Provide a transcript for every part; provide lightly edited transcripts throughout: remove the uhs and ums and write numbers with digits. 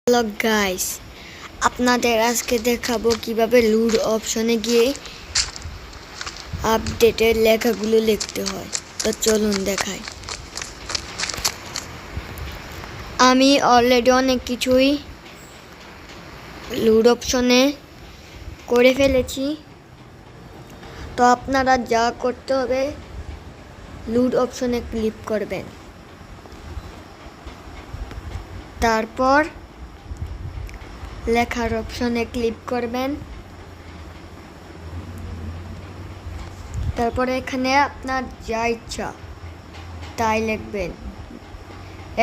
Hello guys, আপনাদের আজকে দেখাবো কিভাবে লুড অপশনে গিয়ে আপডেটের লেখাগুলো লিখতে হয়। তো চলুন দেখাই। আমি অলরেডি অনেক কিছুই লুড অপশনে করে ফেলেছি। তো আপনারা যা করতে হবে, লুড অপশনে ক্লিক করবেন, তারপর লেখার অপশনে ক্লিক করবেন, তারপরে এখানে আপনার যা ইচ্ছা তাই লিখবেন।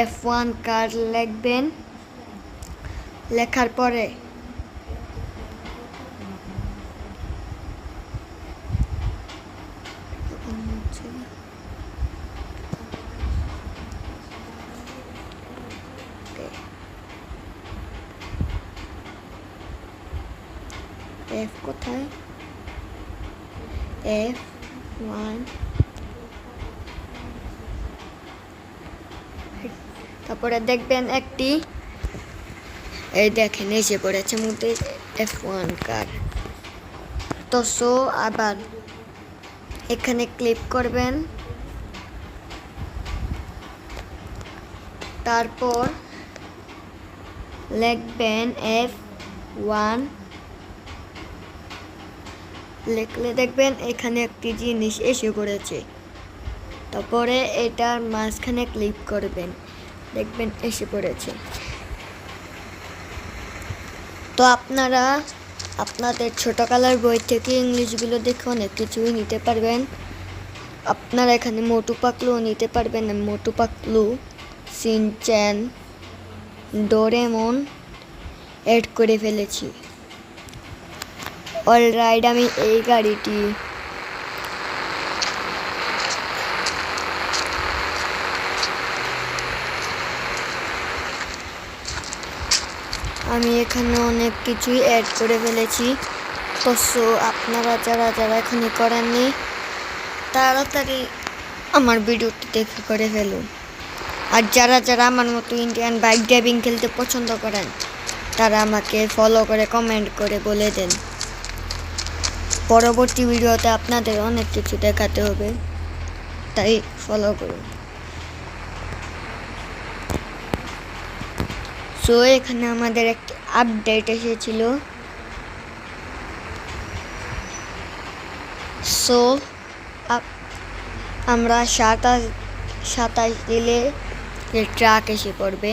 F1 কার লিখবেন, লেখার পরে F কোথায়, F1, তারপরে দেখবেন একটি এই দেখেন এসে পড়েছে মধ্যে F1 কার। তো আবার এখানে ক্লিক করবেন, তারপর লিখবেন F1, লিখলে দেখবেন এখানে একটি জিনিস এসে পড়েছে। তারপরে এটার মাঝখানে ক্লিক করবেন, দেখবেন এসে পড়েছে। তো আপনারা আপনাদের ছোটবেলার বই থেকে ইংলিশগুলো দেখে অনেক কিছুই নিতে পারবেন। আপনারা এখানে মোটু পাতলুও নিতে পারবেন। Motu Patlu, Shinchan, Doraemon add করে ফেলেছি। অলরাইট, আমি এই গাড়িটি আমি এখানে অনেক কিছুই অ্যাড করে ফেলেছি। তো আপনারা যারা যারা এখানে করেননি, তাড়াতাড়ি আমার ভিডিওটি দেখে করে ফেলুন। আর যারা যারা আমার মতো ইন্ডিয়ান বাইক ড্রাইভিং খেলতে পছন্দ করেন, তারা আমাকে ফলো করে কমেন্ট করে বলে দেন। পরবর্তী ভিডিওতে আপনাদের অনেক কিছু দেখাতে হবে, তাই ফলো করুন। এখানে আমাদের একটি আপডেট এসেছিল। আমরা 27 দিলে ট্রাক এসে পড়বে।